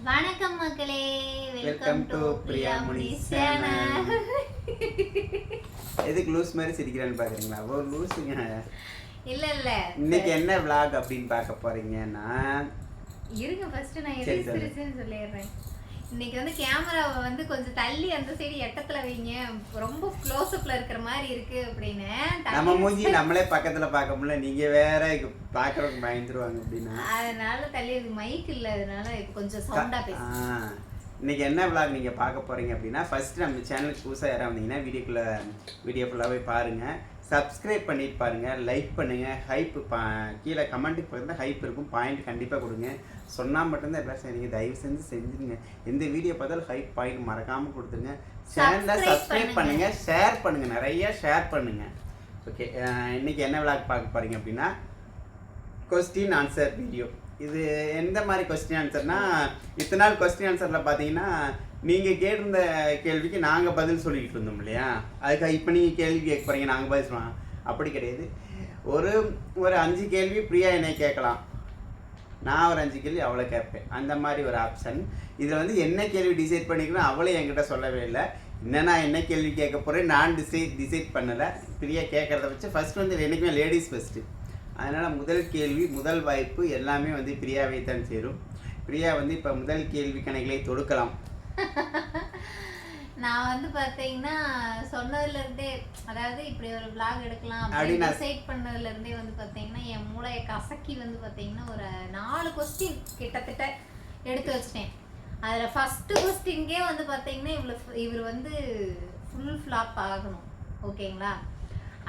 வணக்கம் மக்களே, welcome to Priya Munis channel. எதுக்கு லூஸ் மாதிரி சிரிக்கிறேன்னு பாக்குறீங்களா? ஒரு லூஸுங்க இல்ல. இன்னைக்கு என்ன vlog அப்படின்னு பார்க்க போறீங்கன்னா, இருங்க ஃபர்ஸ்ட் நான் எதை சிரிச்சேன்னு சொல்லிடுறேன். இன்னைக்கு வந்து கேமராவை வந்து கொஞ்சம் தள்ளி அந்த சைடு எட்டத்துல வைங்க, ரொம்ப க்ளோஸ் அப்ல இருக்கிற மாதிரி இருக்கு அப்படின்னு. நம்ம மூஞ்சி நம்மளே பக்கத்துல பார்க்க முடியல, நீங்க வேற பாக்குறவங்க பயந்துருவாங்க அப்படின்னா அதனால தள்ளி மைக் இல்ல, அதனால கொஞ்சம் சவுண்டா பேசுறேன். இன்னைக்கு என்ன vlog நீங்க பார்க்க போறீங்க அப்படின்னா, ஃபர்ஸ்ட் நம்ம சேனலுக்கு புதுசாக யாராவது வந்தீங்கன்னா வீடியோ ஃபுல்லாகவே பாருங்க, சப்ஸ்கிரைப் பண்ணிட்டு பாருங்க, லைக் பண்ணுங்க, ஹைப் கீழே கமெண்ட்டுக்கு பார்த்தா ஹைப் இருக்கும், பாயிண்ட் கண்டிப்பாக கொடுங்க. சொன்னால் மட்டும்தான் எல்லாம் சரிங்க, தயவு செஞ்சு செஞ்சுருங்க. எந்த வீடியோ பார்த்தாலும் ஹைப் பாயிண்ட் மறக்காமல் கொடுத்துருங்க. சேனலை சப்ஸ்கிரைப் பண்ணுங்க, ஷேர் பண்ணுங்க, நிறைய ஷேர் பண்ணுங்க. ஓகே, இன்னைக்கு என்ன விளாக் பார்க்க போறீங்க அப்படின்னா, கொஸ்டின் ஆன்சர் வீடியோ. இது எந்த மாதிரி கொஸ்டின் ஆன்சர்னா, இத்தனை நாள் கொஸ்டின் ஆன்சரில் பார்த்தீங்கன்னா நீங்கள் கேட்டிருந்த கேள்விக்கு நாங்கள் பதில் சொல்லிக்கிட்டு இருந்தோம் இல்லையா, அதுக்காக இப்போ நீங்கள் கேள்வி கேட்க போகிறீங்க, நாங்கள் பதில் சொல்லுவோம். அப்படி கிடையாது. ஒரு 5 கேள்வி பிரியா என்னை கேட்கலாம், நான் ஒரு 5 கேள்வி அவளை கேட்பேன், அந்த மாதிரி ஒரு ஆப்ஷன். இதில் வந்து என்ன கேள்வி டிசைட் பண்ணிக்கணும் அவளே என்கிட்ட சொல்லவே இல்லை. என்னன்னா என்ன கேள்வி கேட்க போகிறேன் நான் டிசைட் பண்ணலை. பிரியா கேட்குறத வச்சு ஃபஸ்ட் வந்து என்றைக்குமே லேடிஸ் ஃபஸ்ட்டு, அதனால் முதல் கேள்வி முதல் வாய்ப்பு எல்லாமே வந்து பிரியாவை தான் சேரும். பிரியா வந்து இப்போ முதல் கேள்வி கணக்குகளை தொடுக்கலாம். நான் வந்து பார்த்தீங்கன்னா சொன்னதுல இருந்தே, அதாவது இப்படி ஒரு vlog எடுக்கலாம் அப்படின்னு டிசைட் பண்ணதுல இருந்தே வந்து பார்த்தீங்கன்னா என் மூளையை கசக்கி வந்து பார்த்தீங்கன்னா ஒரு 4 கொஸ்டின் கிட்டத்தட்ட எடுத்து வச்சிட்டேன். அதில் ஃபர்ஸ்ட் கொஸ்டின்கே வந்து பார்த்தீங்கன்னா இவர் வந்து ஃபுல் ஃப்ளாப் ஆகணும், ஓகேங்களா?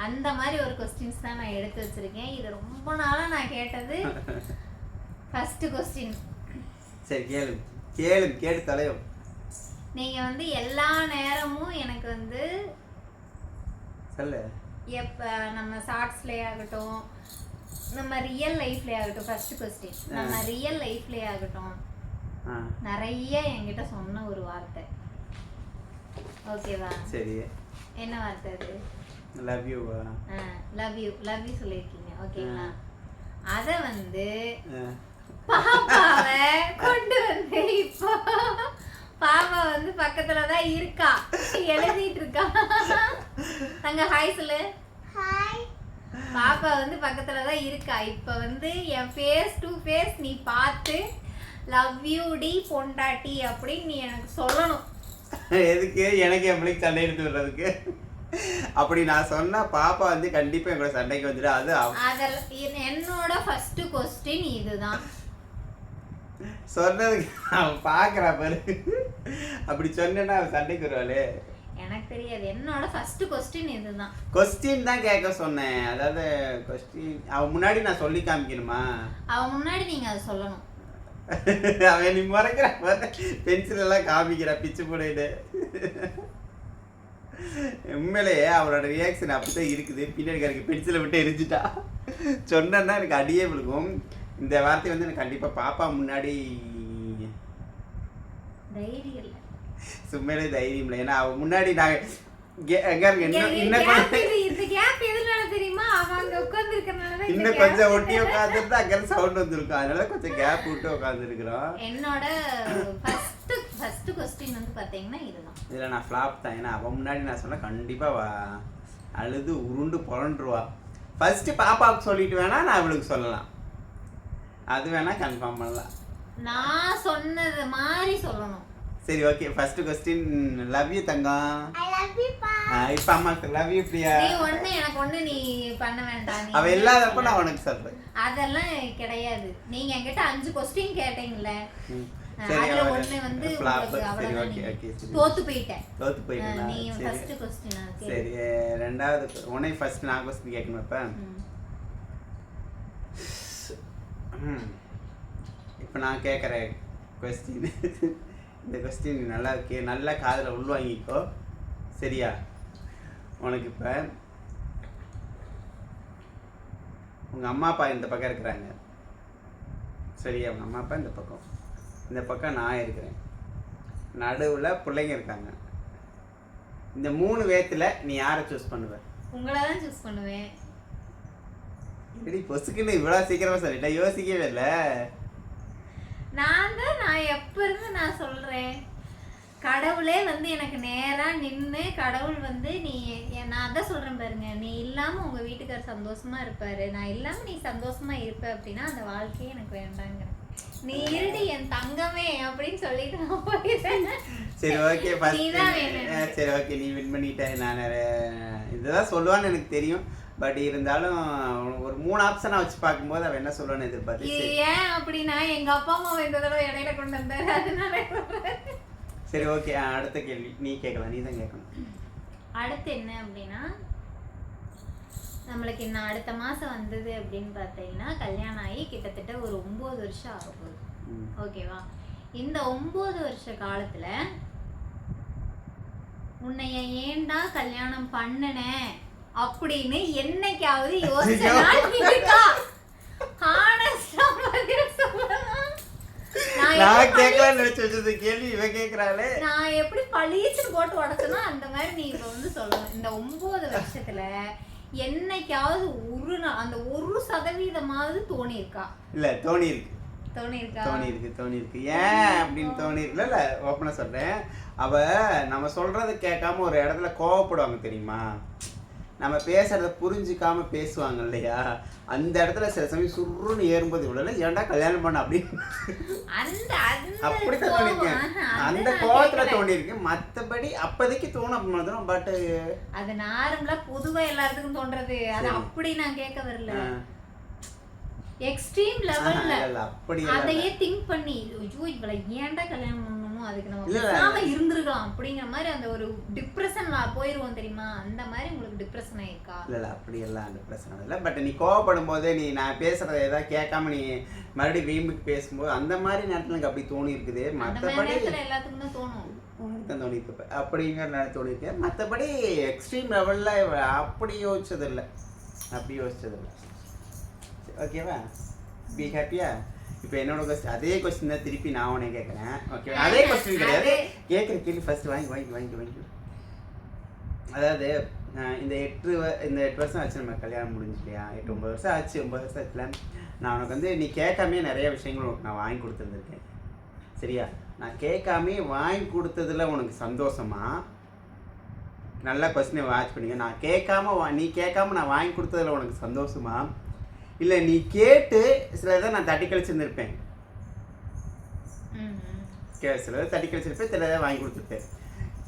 அந்த மாதிரி ஒரு கொஸ்டின்ஸ் தான் நான் எடுத்து வச்சிருக்கேன். இது ரொம்ப நாளாக நான் கேட்டது ஃபர்ஸ்ட் கொஸ்டின். சரி, கேளு தலையும். நீங்க வந்து எல்லா நேரமும் எனக்கு வந்து சொல்லு, எப்ப நம்ம ஷார்ட்ஸ்லயே ஆகட்டும், நம்ம ரியல் லைஃப்லயே ஆகட்டும், ஃபர்ஸ்ட் கொஸ்டின் நம்ம ரியல் லைஃப்லயே ஆகட்டும், நிறைய என்கிட்ட சொன்ன ஒரு வார்த்தை, ஓகேவா? சரி, என்ன வார்த்தை அது? Love you. லவ் யூ சொல்லிருக்கீங்க, ஓகேங்களா? அத வந்து பாப்பாவை கொண்டு வந்து இப்போ பாப்பா வந்து பக்கத்துலதான் இருக்கா, எழுதிட்டு இருக்கா. தங்க ஹாய் சொல்லு. ஹாய். பாப்பா வந்து பக்கத்துலதான் இருக்கா. இப்ப வந்து என் ஃபேஸ் டு ஃபேஸ் நீ பார்த்து லவ் யூ டி பொண்டாட்டி அப்படின்னு நீ எனக்கு சொல்லணும். எதுக்கு? எனக்கு என் பிள்ளைக்கு சண்டை எடுத்து விடுறதுக்கு? அப்படி நான் சொன்னா பாப்பா வந்து கண்டிப்பா எங்களோட சண்டைக்கு வந்துடும். அது என்னோட ஃபர்ஸ்ட் கொஸ்டின் இதுதான். சொன்னதுக்கு அவன் பாக்குறா பாரு, அப்படி சொன்னா அவன் சண்டைக்கு வருவாளே. எனக்கு தெரியாது, என்னோட ஃபர்ஸ்ட் கொஸ்டின் இதுதான். கொஸ்டின் தான் கேட்க சொன்னேன், அதாவது கொஸ்டின் அவன் முன்னாடி நான் சொல்லி காமிக்கணுமா? அவன் முன்னாடி நீங்க அதை சொல்லணும். அவன் நீ மறைக்கிற பென்சில் எல்லாம் காமிக்கிறா பிச்சு போட. உண்மையிலேயே அவளோட ரியாக்ஷன் அப்படித்தான் இருக்குது. பின்னாடி எனக்கு பென்சிலை விட்டு எரிஞ்சிட்டா சொன்னா எனக்கு அடியே விழுகும். இந்த வார்த்தை வந்து எனக்கு கண்டிப்பா பாப்பா முன்னாடி தைரியம் இல்லை, சும்மையிலே தைரியம் இல்லை. ஏன்னா அவ முன்னாடி நான் இன்னும் கொஞ்சம் ஒட்டி உட்காந்துட்டு அங்க சவுண்ட் வந்துருக்கும், அதனால கொஞ்சம் கேப் விட்டு உட்காந்து இருக்கிறோம். என்னோட ஃபர்ஸ்ட் கொஸ்டின் வந்து பாத்தீங்கன்னா இதுதான். இதுல நான் ஃபிளாப் தான். ஏன்னா அவன் முன்னாடி நான் சொன்னா கண்டிப்பா அழுது உருண்டு புரண்டுருவா. ஃபர்ஸ்ட் பாப்பாவுக்கு சொல்லிட்டு வேணா நான் அவளுக்கு சொல்லலாம், அது வேணா கன்ஃபார்ம் பண்ணலாம். நான் சொன்னது மாதிரி சொல்லணும். சரி, okay. First question love you Thangam. I love you பா. இப்போ அம்மாக்கு லவ் யூ பிரியா. நீ ஒண்ணு எனக்கு ஒண்ணு நீ பண்ண வேண்டாம். அவ இல்லாதப்ப நான் உனக்கு சொல்றேன். அதெல்லாம் கிடையாது. நீங்க என்கிட்ட 5 क्वेश्चन கேட்டீங்கல, சரி அதுல ஒண்ணு வந்து உங்களுக்கு அவ்வளவுதான். தோத்து போயிட்டேன். நீ ஃபர்ஸ்ட் क्वेश्चन கேளு. சரி, ரெண்டாவது உனே ஃபர்ஸ்ட் நான் क्वेश्चन கேட்கணும். இப்போ நான் கேட்குற क्वेश्चन, இந்த क्वेश्चन நல்லா காதில் உள்வாங்கிக்கோ, சரியா? உனக்கு இப்போ உங்கள் அம்மா அப்பா இந்த பக்கம் இருக்கிறாங்க, சரியா? உங்கள் அம்மா அப்பா இந்த பக்கம் நான் இருக்கிறேன், நடுவில் பிள்ளைங்க இருக்காங்க. இந்த 3 பேத்துல நீ யாரை சூஸ் பண்ணுவ? உங்களை தான் சூஸ் பண்ணுவேன். பொசுக்குன்னு இவ்வளோ சீக்கிரமா சொல்லிட்டேன், யோசிக்கவே இல்லை. நான் நான் எப்ப இருந்து நான் சொல்றேன், கடவுளே வந்து எனக்கு நேரா நின்னு கடவுள் வந்து நீ நான் அதான் சொல்றேன் பாருங்க, நீ இல்லாம உங்க வீட்டுக்காரர் சந்தோஷமா இருப்பாரு, நான் இல்லாம நீ சந்தோஷமா இருப்ப அப்படின்னா அந்த வாழ்க்கையே எனக்கு வேண்டாங்க. நீ இருடி என் தங்கமே அப்படின்னு சொல்லிட்டு நான் போயிட்டேன். சரி ஓகே, சரி ஓகே, நீ வின் பண்ணிட்ட. நான் இதுதான் சொல்லுவான்னு எனக்கு தெரியும். பட் இருந்தாலும் ஒரு 3 ஆப்ஷனா வச்சு பார்க்கும்போது அவன் என்ன சொல்லுவான்னு எதிர்பார்த்து. ஏன் அப்படின்னா எங்க அப்பா அம்மா இந்த தடவை இடையில கொண்டு வந்தாரு, அதனால. சரி ஓகே, அடுத்த கேள்வி நீ கேட்கலாம், நீ தான் கேட்கணும். அடுத்து என்ன அப்படின்னா, நம்மளுக்கு இன்னும் அடுத்த மாசம் வந்தது அப்படின்னு பார்த்தீங்கன்னா கல்யாணம் ஆகி கிட்டத்தட்ட ஒரு 9 வருஷம் ஆக போகுது. ஓகேவா? இந்த 9 வருஷ காலத்துல உன்னைய ஏன்டா கல்யாணம் பண்ணுனேன் அப்படின்னு என்னைக்காவது யோசிச்சா இருக்கா? ஹானஸ்டா பதில் சொல்லணும். நான் கேட்கலாம் நினைச்சு வச்சது கேள்வி இவ கேக்குறாளே. நான் எப்படி பளிச்சுன்னு போட்டு உடச்சனோ அந்த மாதிரி நீ இப்ப வந்து சொல்லணும். இந்த 9 வருஷத்துல என்னைக்காவது அந்த 1% தோணி இருக்கா? இல்ல, தோணி இருக்கு. ஏன் அப்படின்னு தோணி இருக்குல்ல. இல்ல, ஓப்பனா சொல்றேன். அவ நம்ம சொல்றதை கேட்காம ஒரு இடத்துல கோவப்படுவாங்க தெரியுமா? நம்ம பேசுறத புரிஞ்சுக்காம பேசுவாங்க இல்லையா? அந்த இடத்துல சில சமயம் சுருன்னு ஏறும்போது இவ்வளவு ஏன்டா கல்யாணம் பண்ண அப்படின்னு அப்படித்தான் தோணிருக்கேன். அந்த கோவத்துல தோணிருக்கு. மத்தபடி அப்போதைக்கு தோணும். பட் அது நார்மலா பொதுவா எல்லாத்துக்கும் தோன்றது. அது அப்படி நான் கேட்க வரல. எக்ஸ்ட்ரீம் லெவல்ல அப்படி அதையே திங்க் பண்ணி ஐயோ இவளை ஏன்டா கல்யாணம் பண்ணணுமோ, அதுக்கு நம்ம பேசாம இருந்திருக்கலாம் அப்படிங்கிற மாதிரி அந்த ஒரு டிப்ரெஷன்ல போயிருவோம் தெரியுமா? அந்த மாதிரி உங்களுக்கு டிப்ரெஷன் ஆயிருக்கா? இல்ல அப்படி எல்லாம் டிப்ரெஷன் இல்லை. பட் நீ கோவப்படும் போது நீ நான் பேசுறத ஏதாவது கேட்காம நீ மறுபடியும் வீம்புக்கு பேசும்போது அந்த மாதிரி நேரத்துல எனக்கு அப்படி தோணி இருக்குது. மற்றபடி எல்லாத்துக்கும் தான் தோணும். தோணிருக்கு அப்படிங்கிற நேரம் தோணிருக்கு. மற்றபடி எக்ஸ்ட்ரீம் லெவல்ல அப்படி யோசிச்சது இல்லை. ஓகேவா? பி ஹாப்பியா? இப்போ என்னோட கொஸ்டின் அதே கொஸ்டின் தான் திருப்பி நான் உனே கேட்குறேன். ஓகே, அதே கொஸ்டின் கிடையாது. கேட்குற கேள்வி ஃபர்ஸ்ட் வாங்கி. அதாவது இந்த 8 வருஷம் ஆச்சு நம்ம கல்யாணம் முடிஞ்சு இல்லையா? 8-9 வருஷம் ஆச்சு. 9 வருஷம் ஆச்சுல நான் உனக்கு வந்து நீ கேட்காமே நிறைய விஷயங்கள் உனக்கு நான் வாங்கி கொடுத்துருந்துருக்கேன். சரியா? நான் கேட்காமே வாங்கி கொடுத்ததுல உனக்கு சந்தோஷமா? நல்லா கொஸ்டினை வாட்ச் பண்ணிங்க. நீ கேட்காம நான் வாங்கி கொடுத்ததுல உனக்கு சந்தோஷமா? இல்லை நீ கேட்டு சில இதை நான் தட்டி கழிச்சிருந்துருப்பேன். சில இதை தட்டி கழிச்சிருப்பேன், சில இதை வாங்கி கொடுத்துருப்பேன்.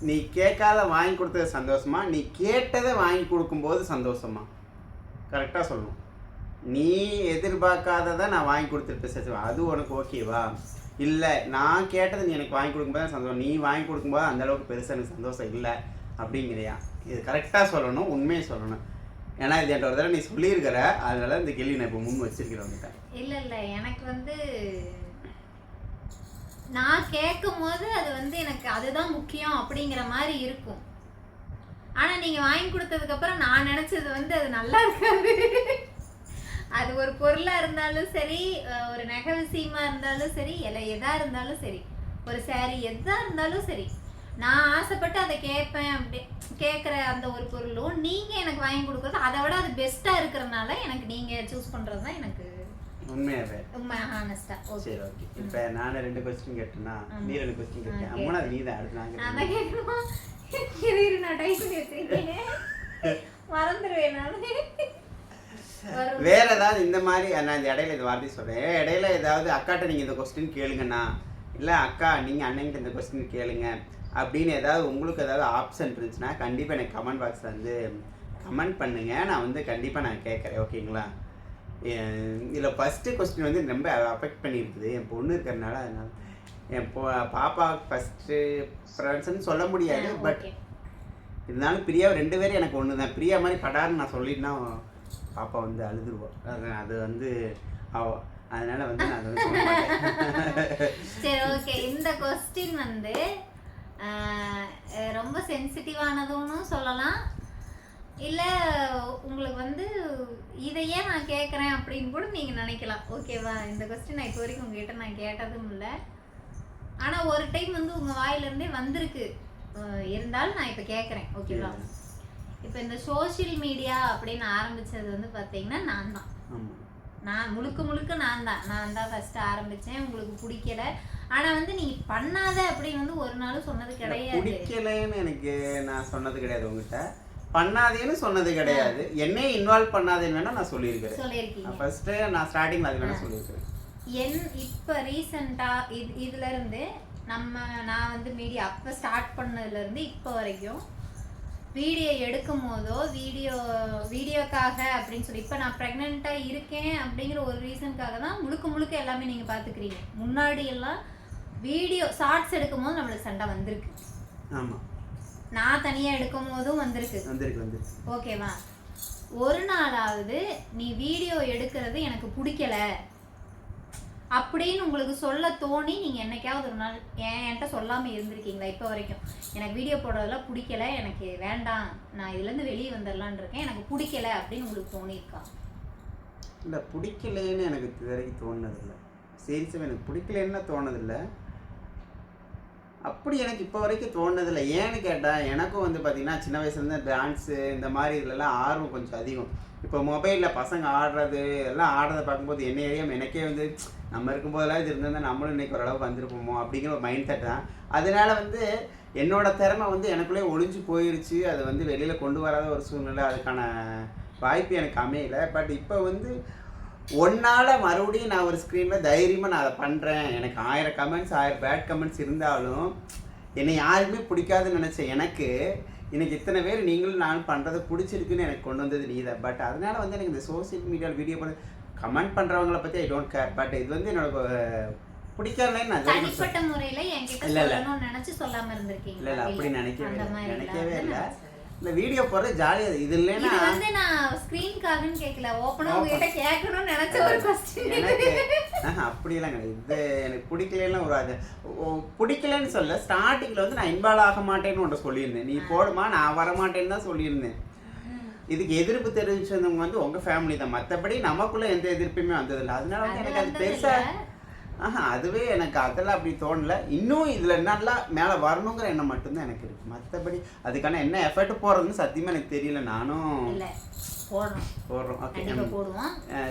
நீ கேட்காத வாங்கி கொடுத்தது சந்தோஷமா? நீ கேட்டதை வாங்கி கொடுக்கும்போது சந்தோஷமா? கரெக்டாக சொல்லணும். நீ எதிர்பார்க்காததை நான் வாங்கி கொடுத்துருப்பேன் சரி, அது உனக்கு ஓகேவா? இல்லை நான் கேட்டதை நீ எனக்கு வாங்கி கொடுக்கும்போது சந்தோஷம், நீ வாங்கி கொடுக்கும்போது அந்தளவுக்கு பெருசாக எனக்கு சந்தோஷம் இல்லை அப்படிங்கிறியா? இது கரெக்டாக சொல்லணும், உண்மையை சொல்லணும். ஏன்னா இது என்கிட்ட ஒரு தடவை நீ சொல்லியிருக்கிற, அதனால இந்த கேள்வி நான் இப்போ முன் வச்சிருக்கிறேன். இல்லை எனக்கு வந்து நான் கேட்கும் போது அது வந்து எனக்கு அதுதான் முக்கியம் அப்படிங்கிற மாதிரி இருக்கும். ஆனா நீங்க வாங்கி கொடுத்ததுக்கு அப்புறம் நான் நினைச்சது வந்து அது நல்லா இருக்காது. அது ஒரு பொருளா இருந்தாலும் சரி, ஒரு நகை விஷயமா இருந்தாலும் சரி, எதா இருந்தாலும் சரி, ஒரு சாரி எதா இருந்தாலும் சரி, நான் ஆசைப்பட்டு அதை கேட்பேன். அப்படி கேட்குற அந்த ஒரு பொருளும் நீங்க எனக்கு வாங்கி கொடுக்குறது அதை விட அது பெஸ்டா இருக்கிறதுனால எனக்கு நீங்க சூஸ் பண்றது தான் எனக்கு உண்மை ஹானஸ்டா. சரி ஓகே, இப்போ நான் 2 கொஸ்டின் கேட்டேன்னா நீ 2 கொஸ்டின் கேட்டேன். அம்மா நீ தான் அடுத்து நான் தான் கேட்கணும். இது நான் டைப் பண்ணி வச்சிருக்கேன், மறந்துடுவேன் நான். வேற ஏதாவது இந்த மாதிரி நான் இந்த இடையில இந்த வார்த்தை சொல்றேன். இடையில ஏதாவது அக்காட்ட நீங்க இந்த கொஸ்டின் கேளுங்கண்ணா, இல்லை அக்கா நீங்கள் அண்ணன்கிட்ட இந்த கொஸ்டின் கேளுங்க அப்படின்னு ஏதாவது உங்களுக்கு ஏதாவது ஆப்ஷன் இருந்துச்சுன்னா கண்டிப்பாக எனக்கு கமெண்ட் பாக்ஸில் வந்து கமெண்ட் பண்ணுங்கள். நான் வந்து கண்டிப்பாக நான் கேட்குறேன். ஓகேங்களா? இதில் ஃபஸ்ட்டு கொஸ்டின் வந்து ரொம்ப அஃபெக்ட் பண்ணியிருக்குது. என் பொண்ணு இருக்கிறதுனால அதனால என் பாப்பா ஃபஸ்ட்டு ப்ரிஃபரன்ஸ்னு சொல்ல முடியாது. பட் இருந்தாலும் பிரியா 2 பேரும் எனக்கு ஒன்று தான். பிரியா மாதிரி படாருன்னு நான் சொல்லிட்டுனா பாப்பா வந்து அழுதுருவோம். அது வந்து அதனால வந்து நான் வந்து சொல்ல மாட்டேன். சரி ஓகே, இந்த கொஸ்டின் வந்து ரொம்ப சென்சிட்டிவானதுன்னு சொல்லலாம். இல்லை உங்களுக்கு வந்து இதையே நான் கேட்குறேன் அப்படின்னு கூட நீங்கள் நினைக்கலாம். ஓகேவா? இந்த கொஸ்டின் நான் இப்போ வரைக்கும் உங்ககிட்ட நான் கேட்டதும் இல்லை. ஆனால் ஒரு டைம் வந்து உங்கள் வாயிலிருந்தே வந்திருக்கு. இருந்தாலும் நான் இப்போ கேட்குறேன். ஓகேவா? இப்போ இந்த சோஷியல் மீடியா அப்படின்னு ஆரம்பித்தது வந்து பார்த்தீங்கன்னா நான் தான். நான் முழுக்க நான் தான் ஃபர்ஸ்ட் ஆரம்பிச்சேன். உங்களுக்கு பிடிக்கல, ஆனா வந்து நீ பண்ணாத அப்படின்னு வந்து ஒரு நாளும் சொன்னது கிடையாது. பிடிக்கலன்னு எனக்கு நான் சொன்னது கிடையாது, உங்ககிட்ட பண்ணாதேன்னு சொன்னது கிடையாது. என்னையே இன்வால்வ் பண்ணாதேன்னு வேணா நான் சொல்லியிருக்கேன். ஃபர்ஸ்ட் நான் ஸ்டார்டிங்ல அது வேணா சொல்லியிருக்கேன். இப்போ ரீசெண்டா இதுல இருந்து நான் வந்து மீடியா அப்ப ஸ்டார்ட் பண்ணதுல இருந்து இப்போ வரைக்கும் வீடியோ எடுக்கும் போதோ வீடியோக்காக அப்படின்னு சொல்லி இப்போ நான் ப்ரெக்னெண்ட்டாக இருக்கேன் அப்படிங்கிற ஒரு ரீசனுக்காக தான் முழுக்க எல்லாமே நீங்கள் பார்த்துக்கிறீங்க. முன்னாடி எல்லாம் வீடியோ ஷார்ட்ஸ் எடுக்கும் போது நம்மளுக்கு சண்டை வந்திருக்கு. ஆமாம், நான் தனியாக எடுக்கும் போதும் வந்திருக்கு. ஓகேவா? ஒரு நாளாவது நீ வீடியோ எடுக்கிறது எனக்கு பிடிக்கல அப்படின்னு உங்களுக்கு சொல்ல தோணி நீங்கள் என்னைக்காவது ஒரு நாள் என்கிட்ட சொல்லாமல் இருந்திருக்கீங்களா? இப்போ வரைக்கும் எனக்கு வீடியோ போடுறதெல்லாம் பிடிக்கல, எனக்கு வேண்டாம், நான் இதுலேருந்து வெளியே வந்துடலான் இருக்கேன், எனக்கு பிடிக்கல அப்படின்னு உங்களுக்கு தோணியிருக்கா? இல்லை, பிடிக்கலன்னு எனக்கு இது வரைக்கும் தோணுனதில்லை. சீரியஸாக எனக்கு பிடிக்கலன்னு தோணுதில்லை. அப்படி எனக்கு இப்போ வரைக்கும் தோணுனதில்லை. ஏன்னு கேட்டால் எனக்கும் வந்து பார்த்திங்கன்னா சின்ன வயசுலேருந்து டான்ஸு இந்த மாதிரி இதுலலாம் ஆர்வம் கொஞ்சம் அதிகம். இப்போ மொபைலில் பசங்க ஆடுறது எல்லாம் ஆடுறதை பார்க்கும்போது என்ன ஏரியாமல் எனக்கே வந்து நம்ம இருக்கும்போதெல்லாம் இது இருந்திருந்தால் நம்மளும் இன்றைக்கி ஓரளவு வந்திருப்போமோ அப்படிங்கிற ஒரு மைண்ட் செட் தான். அதனால வந்து என்னோடய திறமை வந்து எனக்குள்ளே ஒளிஞ்சு போயிடுச்சு. அது வந்து வெளியில் கொண்டு வராத ஒரு சூழ்நிலை, அதுக்கான வாய்ப்பு எனக்கு அமையலை. பட் இப்போ வந்து ஒன்றால் மறுபடியும் நான் ஒரு ஸ்க்ரீனில் தைரியமாக நான் அதை பண்ணுறேன். எனக்கு 1000 கமெண்ட்ஸ் 1000 பேட் கமெண்ட்ஸ் இருந்தாலும் என்னை யாருமே பிடிக்காதுன்னு நினச்சேன். எனக்கு இன்னைக்கு இத்தனை பேர் நீங்களும் நான் பண்ணுறது பிடிச்சிருக்குன்னு எனக்கு கொண்டு வந்தது நீ தான். பட் அதனால வந்து எனக்கு இந்த சோசியல் மீடியாவில் வீடியோ பண்ண கமெண்ட் பண்ணுறவங்கள பற்றி ஐ டோன்ட் கேர். பட் இது வந்து என்னோட பிடிக்கலன்னு நான் தனிப்பட்ட முறையில் என்கிட்ட சொல்லணும்னு நினச்சி சொல்லாமல் இருந்திருக்கீங்க. இல்லை அப்படி நினைக்கவே இல்லை. இந்த வீடியோ போடுறது ஜாலியாக இது இல்லைன்னா இது வந்து நான் ஸ்க்ரீன்காகன்னு கேட்கல, ஓப்பனாக உங்ககிட்ட கேட்கணும்னு நினச்ச ஒரு கொஸ்டின். அப்படியெல்லாம் கிடையாது. இது எனக்கு பிடிக்கலன்னா ஒரு அது பிடிக்கலன்னு சொல்ல, ஸ்டார்டிங்கில் வந்து நான் இன்வால்வ் ஆக மாட்டேன்னு ஒன்று சொல்லியிருந்தேன். நீ போடுமா நான் வரமாட்டேன்னு தான் சொல்லியிருந்தேன். இதுக்கு எதிர்ப்பு தெரிவிச்சவங்க வந்து உங்கள் ஃபேமிலி தான், மற்றபடி நமக்குள்ளே எந்த எதிர்ப்புமே வந்ததில்லை. அதனால வந்து எனக்கு அது பெருசாக அதுவே எனக்கு அதெல்லாம் அப்படி தோணலை. இன்னும் இதில் நல்லா மேலே வரணுங்கிற எண்ணம் மட்டும்தான் எனக்கு இருக்குது. மற்றபடி அதுக்கான என்ன எஃபர்ட் போடுறதுன்னு சத்தியமாக எனக்கு தெரியல. நானும் போடுறோம். ஓகே,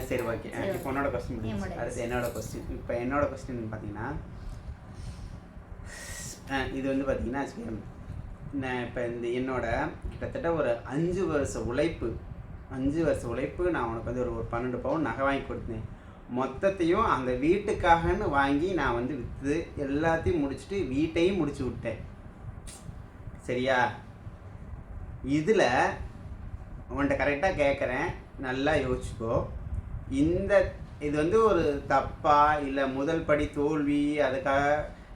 சரி, ஓகே. இப்போ உன்னோட கொஸ்டின் அடுத்து என்னோட கொஸ்டின். இப்போ என்னோட கொஸ்டின் பார்த்தீங்கன்னா, இது வந்து பார்த்தீங்கன்னா நான் இப்போ இந்த என்னோட கிட்டத்தட்ட ஒரு 5 வருஷ உழைப்பு நான் உனக்கு வந்து ஒரு 12 பவுன் நகை வாங்கி கொடுத்தேன். மொத்தத்தையும் அந்த வீட்டுக்காகன்னு வாங்கி நான் வந்து விற்று எல்லாத்தையும் முடிச்சுட்டு வீட்டையும் முடிச்சு விட்டேன். சரியா? இதில் உன்கிட்ட கரெக்டாக கேட்குறேன், நல்லா யோசிச்சுக்கோ. இது வந்து ஒரு தப்பா இல்லை முதல் படி தோல்வி அதுக்காக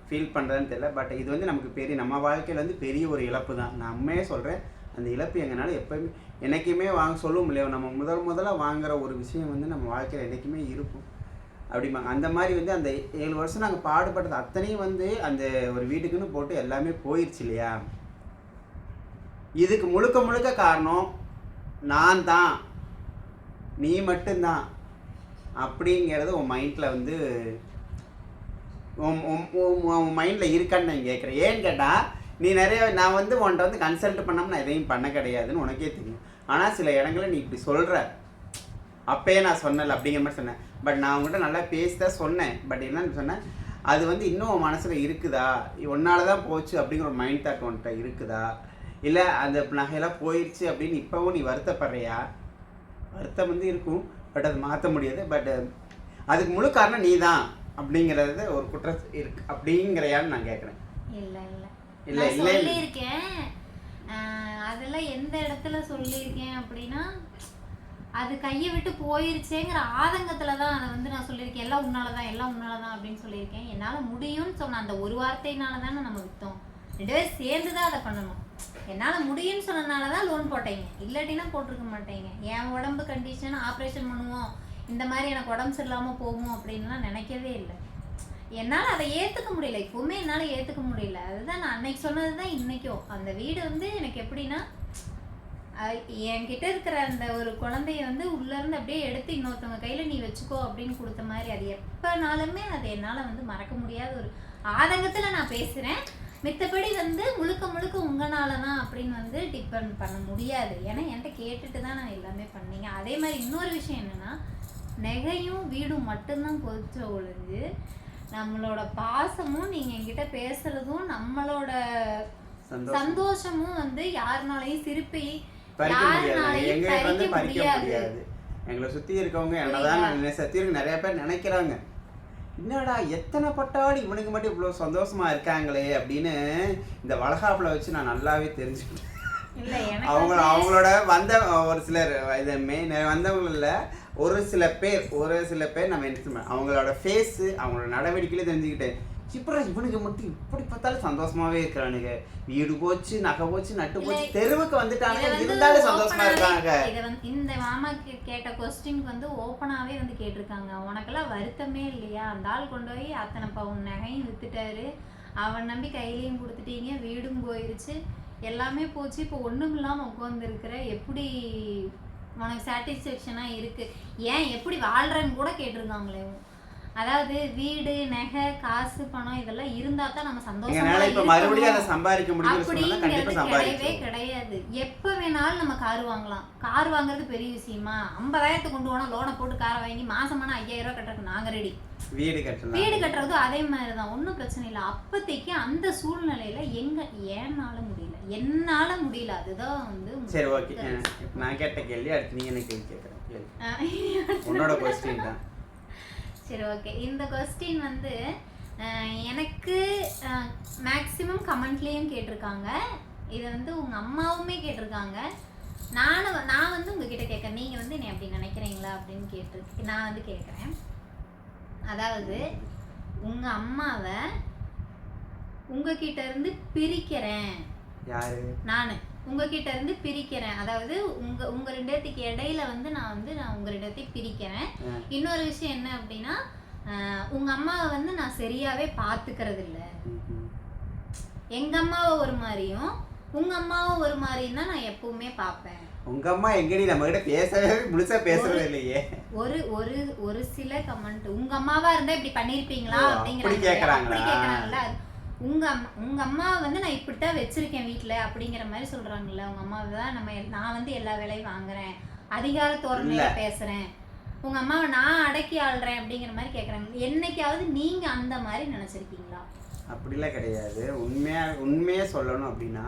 ஃபீல் பண்ணுறதுன்னு தெரியல. பட் இது வந்து நமக்கு நம்ம வாழ்க்கையில் வந்து பெரிய ஒரு இழப்பு தான். நான் உண்மையே சொல்கிறேன். அந்த இழப்பு எங்கனால எப்போயுமே என்றைக்குமே சொல்ல முடியாது. நம்ம முதல்ல வாங்குகிற ஒரு விஷயம் வந்து நம்ம வாழ்க்கையில் என்றைக்குமே இருக்கும் அப்படிம்பாங்க. அந்த மாதிரி வந்து அந்த 7 வருஷம் நாங்கள் பாடுபட்டது அத்தனையும் வந்து அந்த ஒரு வீட்டுக்குன்னு போட்டு எல்லாமே போயிடுச்சு இல்லையா? இதுக்கு முழுக்க காரணம் நான் தான், நீ மட்டும்தான் அப்படிங்கிறது உன் மைண்டில் வந்து உன் மைண்டில் இருக்கான்னு நான் கேட்குறேன். ஏன்னு கேட்டால் நீ நான் வந்து உன்கிட்ட வந்து கன்சல்ட் பண்ணாமல் நான் எதையும் பண்ண கிடையாதுன்னு உனக்கே தெரியும். ஆனால் சில இடங்களில் நீ இப்படி சொல்கிற, அப்பயே நான் சொன்னல அப்படிங்கிற மாதிரி சொன்னேன். பட் நான் உங்கள்கிட்ட நல்லா பேசிதான் சொன்னேன். பட் என்னன்னு சொன்னேன், அது வந்து இன்னும் உன் மனசில் இருக்குதா, உன்னால தான் போச்சு அப்படிங்கிற ஒரு மைண்ட் தாட் உன்கிட்ட இருக்குதா, இல்லை அந்த நகையெல்லாம் போயிடுச்சு அப்படின்னு இப்போவும் நீ வருத்தப்படுறியா? வருத்தம் வந்து இருக்கும், பட் அது மாற்ற முடியாது. பட் அதுக்கு முழு காரணம் நீ தான் அப்படிங்கிறது ஒரு குற்றம் இருக்கு அப்படிங்கிறையான்னு நான் கேட்குறேன். இல்லை சொல்லியிருக்கேன். அதெல்லாம் எந்த இடத்துல சொல்லியிருக்கேன் அப்படின்னா, அது கையை விட்டு போயிருச்சேங்கிற ஆதங்கத்தில் தான் அதை வந்து நான் சொல்லியிருக்கேன். எல்லாம் உன்னால தான் அப்படின்னு சொல்லியிருக்கேன். என்னால் முடியும்னு சொன்ன அந்த ஒரு வார்த்தையினால தானே நம்ம விற்றோம். 2 பேரும் சேர்ந்து தான் அதை பண்ணணும். என்னால் முடியும்னு சொன்னதுனால தான் லோன் போட்டீங்க, இல்லாட்டினா போட்டிருக்க மாட்டேங்க. என் உடம்பு கண்டிஷன் ஆப்ரேஷன் பண்ணுவோம், இந்த மாதிரி எனக்கு உடம்பு சரியில்லாமல் போகும் அப்படின்லாம் நினைக்கவே இல்லை. என்னால் அதை ஏற்றுக்க முடியல, இப்போவுமே என்னால் ஏற்றுக்க முடியல. அதுதான் நான் அன்னைக்கு சொன்னது தான் இன்றைக்கும். அந்த வீடு வந்து எனக்கு எப்படின்னா, என்கிட்ட இருக்கிற அந்த ஒரு குழந்தைய வந்து உள்ளேருந்து அப்படியே எடுத்து இன்னொருத்தவங்க கையில் நீ வச்சுக்கோ அப்படின்னு கொடுத்த மாதிரி. அது எப்போனாலுமே அது என்னால் வந்து மறக்க முடியாத ஒரு ஆதங்கத்தில் நான் பேசுகிறேன். மித்தபடி வந்து முழுக்க உங்களால தான் அப்படின்னு வந்து டிபெண்ட் பண்ண முடியாது. ஏன்னா என்கிட்ட கேட்டுட்டு தான் நான் எல்லாமே பண்ணீங்க. அதே மாதிரி இன்னொரு விஷயம் என்னென்னா, நகையும் வீடும் மட்டும்தான் கொதிச்ச ஒழிஞ்சு நம்மளோட பாசமும் நீங்க என்கிட்ட பேசுறதும் நம்மளோட சந்தோஷமும் வந்து யாருனாலையும் சிரிப்பை யாருனாலையும் பறிக்க முடியாது. எங்களை சுத்தி இருக்கவங்க என்னதான் சத்தி நிறைய பேர் நினைக்கிறாங்க, என்னடா எத்தனை பட்டாலும் இவனுக்கு மட்டும் இவ்வளவு சந்தோஷமா இருக்காங்களே அப்படின்னு இந்த வளகாப்புல வச்சு நான் நல்லாவே தெரிஞ்சுக்கிட்டேன். அவங்களோட வந்த ஒரு சிலர் இது மெயின் வந்தவங்கள ஒரு சில பேர் நம்ம என்ன அவங்களோட ஃபேஸ் அவங்களோட நடவடிக்கையில தெரிஞ்சுக்கிட்டேன். இப்பறம் இவனுக்கு மட்டும் இப்படி பார்த்தாலும் சந்தோஷமாவே இருக்கிறானுங்க, வீடு போச்சு நகை போச்சு நட்டு போச்சு தெருவுக்கு வந்துட்டானுங்க இருந்தாலும் சந்தோஷமா இருக்காங்க. இந்த மாமா கேட்ட கொஸ்டினுக்கு வந்து ஓப்பனாவே வந்து கேட்டிருக்காங்க, உனக்கெல்லாம் வருத்தமே இல்லையா? அந்த ஆள் கொண்டு போய் அத்தனை பவுன் நகையும் வித்துட்டாரு, அவன் நம்பி கையிலையும் கொடுத்துட்டீங்க, வீடும் போயிருச்சு, எல்லாமே போச்சு, இப்போ ஒண்ணும் இல்லாம உட்காந்துருக்குற, எப்படி உனக்கு சாட்டிஸ்ஃபேக்ஷனா இருக்கு? ஏன் எப்படி வாழ்றன்னு கூட கேட்டிருக்காங்களே. அதாவது வீடு நகை காசு பணம் இதெல்லாம் இருந்தா தான் நம்ம சந்தோஷமா கிடையவே கிடையாது. எப்ப வேணாலும் நம்ம கார் வாங்கலாம். கார் வாங்குறது பெரிய விஷயமா? 50,000 கொண்டு போனா லோனை போட்டு காரை வாங்கி மாசமான 5,000 ரூபாய் கட்டுறதுக்கு நாங்க ரெடி. வீடு கட்டுறதும் அதே மாதிரிதான், ஒன்றும் பிரச்சனை இல்லை. அப்போதைக்கு அந்த சூழ்நிலையில என்னால முடியல அதுதான் வந்து. சரி ஓகே, நான் கேட்ட கேள்வி அடுத்து நீங்க எனக்கு கேட்குறேன், உன்னோட கொஸ்டின் தான். சரி ஓகே, இந்த கொஸ்டின் வந்து எனக்கு மேக்ஸிமம் கமெண்ட்லேயும் கேட்டிருக்காங்க, இதை வந்து உங்கள் அம்மாவுமே கேட்டிருக்காங்க. நான் வந்து உங்ககிட்ட கேட்குறேன், நீங்கள் வந்து என்னை அப்படி நினைக்கிறீங்களா அப்படின்னு கேட்டிருக்கு. நான் வந்து கேட்குறேன், அதாவது உங்கள் அம்மாவை உங்ககிட்ட இருந்து பிரிக்கிறேன், நான் உங்ககிட்ட இருந்து பிரிக்கிறேன், அதாவது உங்க ரெண்டு பேத்துக்கு இடையில வந்து நான் உங்க ரெண்டு பேத்தையும் பிரிக்கிறேன். இன்னொரு விஷயம் என்ன அப்படின்னா, உங்க அம்மாவை வந்து நான் சரியாவே பாத்துக்கிறது இல்ல. எங்க அம்மாவை ஒரு மாதிரியும் உங்க அம்மாவை ஒரு மாதிரியும் தான் நான் எப்பவுமே பாப்பேன். உங்க அம்மா எங்கடி நம்ம கிட்ட பேசவே முழுசா பேசுறது இல்லையே. ஒரு சில கமெண்ட் உங்க அம்மாவா இருந்தா இப்படி பண்ணிருப்பீங்களா அப்படிங்கறாங்கல்ல. உங்க அம்மா வந்து நான் இப்படித்தான் வச்சிருக்கேன் வீட்டுல அப்படிங்கிற மாதிரி சொல்றாங்கல்ல. உங்க அம்மாவை தான் நான் வந்து எல்லா வேலையும் வாங்குறேன், அதிகார தோரணையில பேசுறேன், உங்க அம்மாவை நான் அடக்கி ஆள்றேன் அப்படிங்கிற மாதிரி கேக்குறாங்க. என்னைக்காவது நீங்க அந்த மாதிரி நினைச்சிருக்கீங்களா? அப்படிலாம் கிடையாது. உண்மையா சொல்லணும் அப்படின்னா,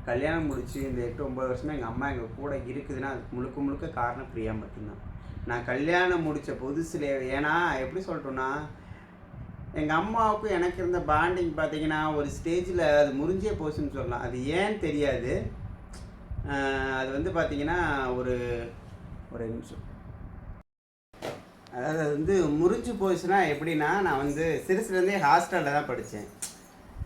கல்யாணம் முடிச்சு இந்த 8-9 வருஷமா எங்கள் அம்மா எங்கள் கூட இருக்குதுன்னா அதுக்கு முழுக்க காரணம் பிரியா மட்டும்தான். நான் கல்யாணம் முடித்த புதுசுல, ஏன்னா எப்படி சொல்லட்டோன்னா, எங்கள் அம்மாவுக்கும் எனக்கு இருந்த பாண்டிங் பார்த்தீங்கன்னா ஒரு ஸ்டேஜில் அது முறிஞ்சே போச்சுன்னு சொல்லலாம். அது ஏன்னு தெரியாது. அது வந்து பார்த்தீங்கன்னா ஒரு நிமிஷம், அதாவது அது வந்து முறிஞ்சு போச்சுன்னா எப்படின்னா, நான் வந்து சிறுசுலேருந்தே ஹாஸ்டலில் தான் படித்தேன்.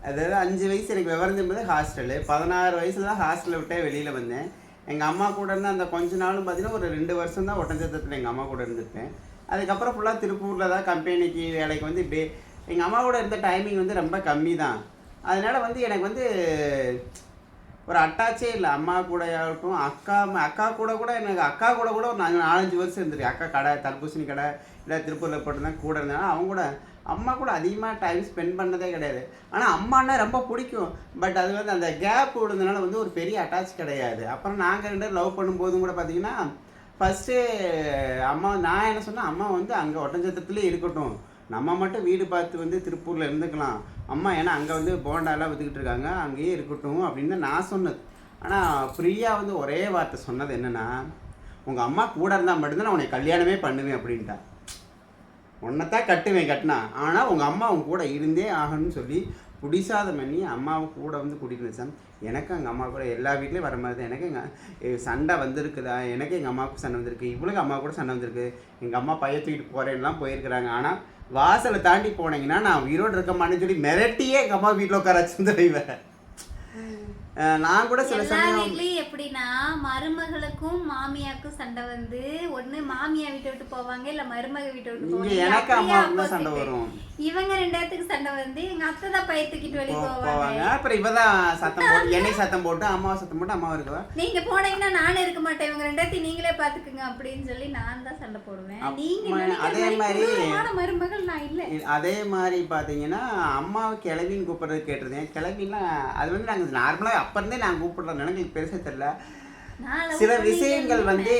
அதாவது 5 வயசு எனக்கு விவரம் தெரியும்போது ஹாஸ்டலு, 16 வயசில் தான் ஹாஸ்டலை விட்டே வெளியில் வந்தேன். எங்கள் அம்மா கூட இருந்து அந்த கொஞ்ச நாளும் பார்த்தீங்கன்னா ஒரு 2 வருஷம் தான் ஒட்டஞ்சத்திரத்தில் எங்கள் அம்மா கூட இருந்திருப்பேன். அதுக்கப்புறம் ஃபுல்லாக திருப்பூரில் தான் கம்பெனிக்கு வேலைக்கு வந்து இப்படி எங்கள் அம்மா கூட இருந்த டைமிங் வந்து ரொம்ப கம்மி தான். அதனால் வந்து எனக்கு வந்து ஒரு அட்டாச்சே இல்லை அம்மா கூட ஆகட்டும். அக்கா கூட எனக்கு அக்கா கூட ஒரு 4-5 வருஷம் இருந்திருக்கு. அக்கா கடை தர்பூசணி கடை இல்லை திருப்பூரில் போட்டுருந்தேன் கூட இருந்தாலும் அவங்க கூட அம்மா கூட அதிகமாக டைம் ஸ்பெண்ட் பண்ணதே கிடையாது. ஆனால் அம்மானா ரொம்ப பிடிக்கும். பட் அது வந்து அந்த கேப் விடுறதுனால வந்து ஒரு பெரிய அட்டாச் கிடையாது. அப்புறம் நாங்கள் 2 பேரும் லவ் பண்ணும்போதும் கூட பார்த்தீங்கன்னா, ஃபஸ்ட்டு அம்மா நான் என்ன சொன்னேன், அம்மா வந்து அங்கே ஒட்டஞ்சத்திரத்துலேயே இருக்கட்டும், நம்ம மட்டும் வீடு பார்த்து வந்து திருப்பூரில் இருந்துக்கலாம் அம்மா, ஏன்னா அங்கே வந்து போண்டாலாம் விற்றுக்கிட்டு இருக்காங்க, அங்கேயே இருக்கட்டும் அப்படின்னு நான் சொன்னது. ஆனால் பிரியா வந்து ஒரே வார்த்தை சொன்னது என்னென்னா, உங்கள் அம்மா கூட இருந்தால் மட்டும்தான் நான் உன்னை கல்யாணமே பண்ணுவேன் அப்படின்ட்டா. உன்னைத்தான் கட்டினா ஆனால் உங்கள் அம்மா அவங்க கூட இருந்தே ஆகணும்னு சொல்லி புடிசாதம் பண்ணி அம்மாவை கூட வந்து கூட்டிகிட்டு இருந்தேன். எனக்கு எங்கள் அம்மா கூட எல்லா வீட்லேயும் வர மாதிரி தான். எனக்கு எங்கள் சண்டை வந்திருக்குதா, எனக்கு எங்கள் அம்மாவுக்கு சண்டை வந்திருக்கு, இவளுக்கு அம்மா கூட சண்டை வந்திருக்கு. எங்கள் அம்மா பைய தூக்கிட்டு போகிறேன்லாம் போயிருக்கிறாங்க. ஆனால் வாசலை தாண்டி போனீங்கன்னா நான் உயிரோடு இருக்கமான்னு சொல்லி மிரட்டியே எங்கள் அம்மா வீட்டில் உட்கார வச்சுருந்தேன். நான் கூட சில சமயம் எப்படின்னா, மருமகளுக்கும் மாமியாருக்கும் சண்டை வந்து ஒண்ணு மாமியா வீட்டை விட்டு போவாங்க, இல்ல மருமக வீட்டை விட்டு போவாங்க. எனக்கு அம்மாவுக்கு தான் சண்டை வரும். இவங்க 2 பேத்துக்கு சண்டை வந்து எங்க அத்தை தான் பைய தூக்கிட்டு வெளியே போவாங்க. அப்புறம் இவதான் சத்தம் போட்டு என்னை சத்தம் போட்டு அம்மாவை சத்தம் போட்டு அம்மா இருக்குவா, நீங்க போனீங்கன்னா நானும் இருக்க மாட்டேன், இவங்க 2 பேத்தையும் நீங்களே பாத்துக்குங்க அப்படின்னு சொல்லி நான் தான் சண்டை போடுவேன். நீங்க அதே மாதிரி மருமகள் நான் இல்ல. அதே மாதிரி பாத்தீங்கன்னா அம்மாவை கிளவின்னு கூப்பிடுறது கேட்டிருந்தேன். கிளவின்னா அது வந்து நாங்கள் நார்மலாக அப்போ இருந்தே நாங்கள் கூப்பிடுறோம், எனக்கு பெருசாக தெரியல. சில விஷயங்கள் வந்து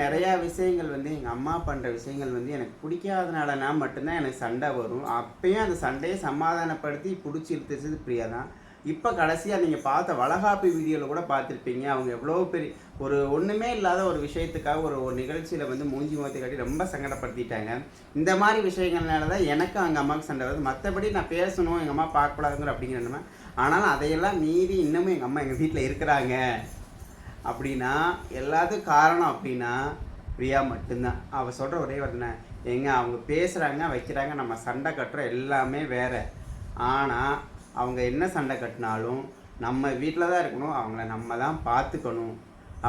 நிறைய விஷயங்கள் வந்து எங்க அம்மா பண்ற விஷயங்கள் வந்து எனக்கு பிடிக்காதனாலனா மட்டும்தான் எனக்கு சண்டை வரும். அப்பயும் அந்த சண்டையை சமாதானப்படுத்தி பிடிச்சி இழுத்துச்சது பிரியா தான். இப்போ கடைசியாக நீங்கள் பார்த்த வளகாப்பு வீடியோவில் கூட பார்த்துருப்பீங்க. அவங்க எவ்வளோ பெரிய ஒரு ஒன்றுமே இல்லாத ஒரு விஷயத்துக்காக ஒரு நிகழ்ச்சியில் வந்து மூஞ்சி முகத்தை காட்டி ரொம்ப சங்கடப்படுத்திட்டாங்க. இந்த மாதிரி விஷயங்கள்னால தான் எனக்கும் அவங்க அம்மாவுக்கு சண்டை வருது. மற்றபடி நான் பேசணும், எங்கள் அம்மா பார்க்கக்கூடாதுங்கிற அப்படிங்கிறமா. ஆனாலும் அதையெல்லாம் மீறி இன்னமும் எங்கள் அம்மா எங்கள் வீட்டில் இருக்கிறாங்க அப்படின்னா எல்லாத்துக்கும் காரணம் அப்படின்னா பிரியா மட்டும்தான். அவள் சொல்கிற ஒரே வார்த்தை எங்க அவங்க பேசுகிறாங்க வைக்கிறாங்க, நம்ம சண்டை கட்டுறோம் எல்லாமே வேறு. ஆனால் அவங்க என்ன சண்டை கட்டினாலும் நம்ம வீட்டில் தான் இருக்கணும், அவங்கள நம்ம தான் பார்த்துக்கணும்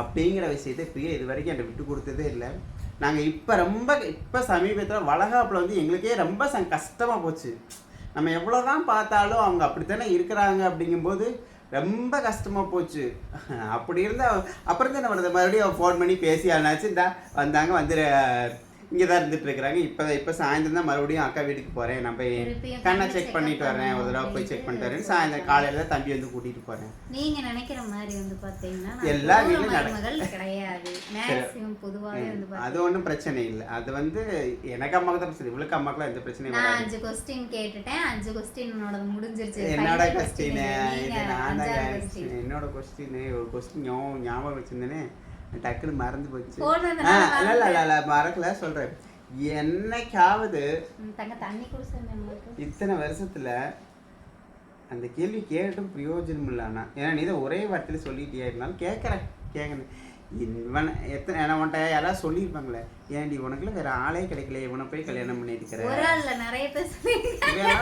அப்படிங்கிற விஷயத்தை பிரியா இது வரைக்கும் என்கிட்ட விட்டு கொடுத்ததே இல்லை. நாங்கள் இப்போ சமீபத்தில் வளகாப்பில் வந்து எங்களுக்கே ரொம்ப கஷ்டமாக போச்சு. நம்ம எவ்வளோ தான் பார்த்தாலும் அவங்க அப்படித்தானே இருக்கிறாங்க அப்படிங்கும்போது ரொம்ப கஷ்டமாக போச்சு. அப்படி இருந்தால் அப்புறம் தான் என்ன பண்ணுறது, மறுபடியும் ஃபோன் பண்ணி பேசி ஆனாச்சு இந்தா வந்தாங்க வந்து இங்கே தான் இருந்துட்டு இருக்கிறாங்க. இப்போ சாயந்தரம் தான் மறுபடியும் அக்கா வீட்டுக்கு போகிறேன், நான் போய் கண்ணை செக் பண்ணிட்டு வரேன், ஒரு தடவை போய் செக் பண்ணிட்டு வரேன். சாயந்தரம் காலையில் தான் தம்பி வந்து கூட்டிகிட்டு போகிறேன். நீங்கள் நினைக்கிற மாதிரி வந்து பார்த்தீங்கன்னா எல்லா வீட்லையும் கிடையாது. அது ஒன்றும் பிரச்சனை இல்லை. அது வந்து எனக்கு அம்மாவுக்கு தான் பிரச்சனை, இவளுக்கு அம்மாவுக்குலாம் எந்த பிரச்சனையும் இல்லை. 5 கொஸ்டின் கேட்டுட்டேன், 5 கொஸ்டின் முடிஞ்சிருச்சு. என்னோட கொஸ்டின் இது நான் தான் என்னோட கொஸ்டின் ஒரு கொஸ்டின் ஞாபகம் வச்சிருந்தேனே டக்குன்னு மறந்து போச்சு. மறக்கல சொல்றேன். என்னைக்காவது இத்தனை வருஷத்துல அந்த கேள்வி கேட்டும் பிரயோஜனம் இல்லைண்ணா. ஏன்னா நீ தான் ஒரே வார்த்தையில சொல்லிட்டே இருந்தாலும் கேட்கணும். இவன் எத்தனை உன்ட்ட யாராவது சொல்லியிருப்பாங்களே, ஏன்டி உனக்குல வேற ஆளே கிடைக்கல, இவனை போய் கல்யாணம் பண்ணிட்டு இருக்கிறேன்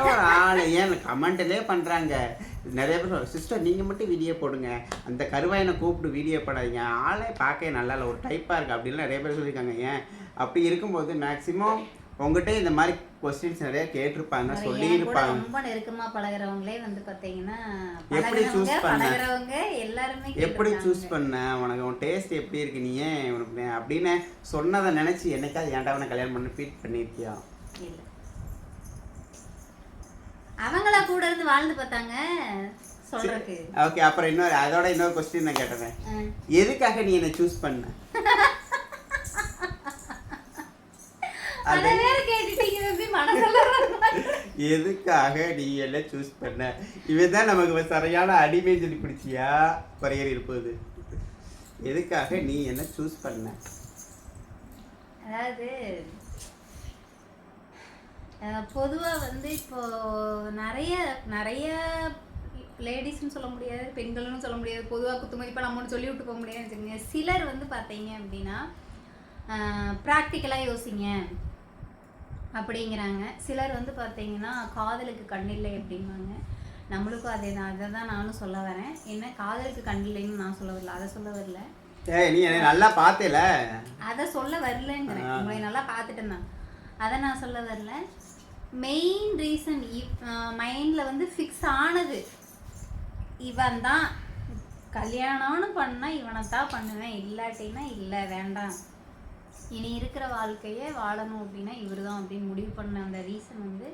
ஒரு ஆள் ஏன் கமெண்ட்லேயே பண்றாங்க நிறைய பேர். சிஸ்டர் நீங்க மட்டும் வீடியோ போடுங்க, அந்த கருவாயனை கூப்பிட்டு வீடியோ போடாதீங்க, ஆளே பார்க்க நல்லா இல்லை, ஒரு டைப்பா இருக்கு அப்படின்னு நிறைய பேர் சொல்லியிருக்காங்க. ஏன் அப்படி இருக்கும்போது மேக்சிமம் உங்ககிட்ட இந்த மாதிரி क्वेश्चंस நிறைய கேட்டிருப்பாங்க, சொல்லி இருப்பாங்க. ரொம்ப நெருக்கமா பழகுறவங்களே வந்து பாத்தீங்கன்னா எப்படி சூஸ் பழகுறவங்க எல்லாரும் எப்படி சூஸ் பண்ண, உனக்கு உன் டேஸ்ட் எப்படி இருக்கு, நீ ஏன் உனக்கு அப்படின்னு சொன்னதை நினைச்சு என்னைக்காவது ஏன்டா அவனை கல்யாணம் பண்ணி ஃபீட் பண்ணிருக்கியா? இல்ல, அவங்களா கூட இருந்து வாழ்ந்து பார்த்தாங்க சொல்றதுக்கு. ஓகே, அப்புறம் அதோட இன்னொரு क्वेश्चन நான் கேட்டேன், எதுக்காக நீ என்ன சூஸ் பண்ண? எதுக்காக நீ எல்லாம் சூஸ் பண்ண? இவதான் நமக்கு சரியான அடிமை சொல்லி பிடிச்சியா பரையர் இருப்பது. எதுக்காக நீ என்ன சூஸ் பண்ண? அதாவது பொதுவா வந்து இப்போ நிறைய லேடிஸ்ன்னு சொல்ல முடியாது, பெண்கள்னு சொல்ல முடியாது, பொதுவாக குத்துமதிப்பாக நம்ம சொல்லி விட்டு போக முடியாதுன்னு வச்சுக்கோங்க. சிலர் வந்து பார்த்தீங்க அப்படின்னா ப்ராக்டிக்கலாக யோசிங்க அப்படிங்கிறாங்க. சிலர் வந்து பார்த்தீங்கன்னா காதலுக்கு கண்ணில்லை அப்படிம்பாங்க. நம்மளுக்கும் அதை தான் நானும் சொல்ல வரேன். என்ன காதலுக்கு கண்ணில்லைன்னு நான் சொல்ல வரல, அதை சொல்ல வரல. நீ நல்லா பார்த்தேல, அதை சொல்ல வரலங்கிறேன். உங்களை நல்லா பார்த்துட்டேன் தான், அதை நான் சொல்ல வரல. மெயின் ரீசன் மைண்டில் வந்து ஃபிக்ஸ் ஆனது இவன் தான், கல்யாணம்னு பண்ணால் இவனை தான் பண்ணுவேன், இல்லாட்டின்னா இல்லை வேண்டாம், இனி இருக்கிற வாழ்க்கையை வாழணும் அப்படின்னா இவர் தான் அப்படின்னு முடிவு பண்ண அந்த ரீசன் வந்து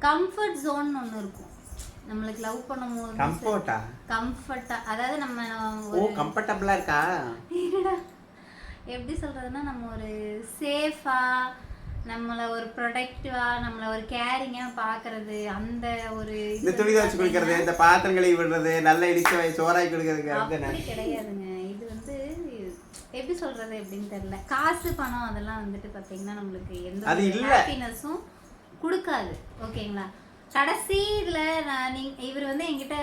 கம்ஃபர்ட் ஜோன் ஒன்று இருக்கும். நம்மளுக்கு லவ் பண்ணும்போது கம்ஃபர்ட்டா, அதாவது நம்ம கம்ஃபர்டபுளா இருக்கா, எப்படி சொல்றதுன்னா நம்ம ஒரு சேஃபா, நம்மளை ஒரு ப்ரொடக்டிவா, நம்மளை ஒரு கேரிங்கா பாக்குறது, அந்த ஒரு இந்த துணி துவைச்சு கொடுக்கறது, இந்த பாத்திரங்களை விடுறது, நல்ல இடிச்சு சோறாய் கொடுக்கறதுக்கு அப்படி கிடையாதுங்க. இது வந்து எப்படி சொல்றது எப்படின்னு தெரியல. காசு பணம் அதெல்லாம் வந்துட்டு பாத்தீங்கன்னா நம்மளுக்கு எந்த ஹாப்பினஸும் கொடுக்காது. ஓகேங்களா? கடைசி இதில் இவர் வந்து என்கிட்ட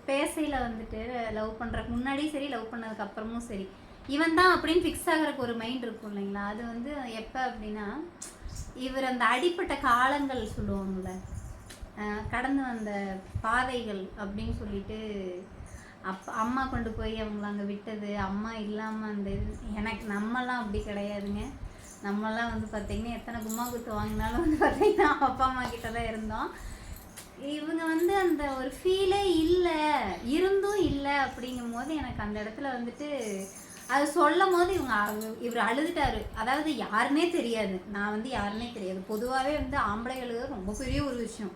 பேசையில் வந்துட்டு லவ் பண்ணுறதுக்கு முன்னாடியும் சரி, லவ் பண்ணதுக்கு அப்புறமும் சரி, இவன் தான் அப்படின்னு ஃபிக்ஸ் ஆகிறதுக்கு ஒரு மைண்ட் இருக்கும் இல்லைங்களா? அது வந்து எப்போ அப்படின்னா இவர் அந்த அடிப்பட்ட காலங்கள் சொல்லுவாங்கள்ல, கடந்து வந்த பாதைகள் அப்படின்னு சொல்லிட்டு அம்மா கொண்டு போய் அவங்கள அங்கே விட்டது, அம்மா இல்லாமல் அந்த எனக்கு நம்மலாம் அப்படி கிடையாதுங்க. நம்மலாம் வந்து பார்த்திங்கன்னா எத்தனை கும்மா குத்து வாங்கினாலும் வந்து பார்த்திங்கன்னா அப்பா அம்மா கிட்ட தான் இருந்தோம். இவங்க வந்து அந்த ஒரு ஃபீலே இருந்தும் இல்லை அப்படிங்கும் போது எனக்கு அந்த இடத்துல வந்துட்டு அது சொல்லும் போது இவர் அழுதுட்டாரு. அதாவது யாருன்னே தெரியாது, நான் வந்து யாருன்னே தெரியாது. பொதுவாகவே வந்து ஆம்பளைகளுக்கு ரொம்ப பெரிய ஒரு விஷயம்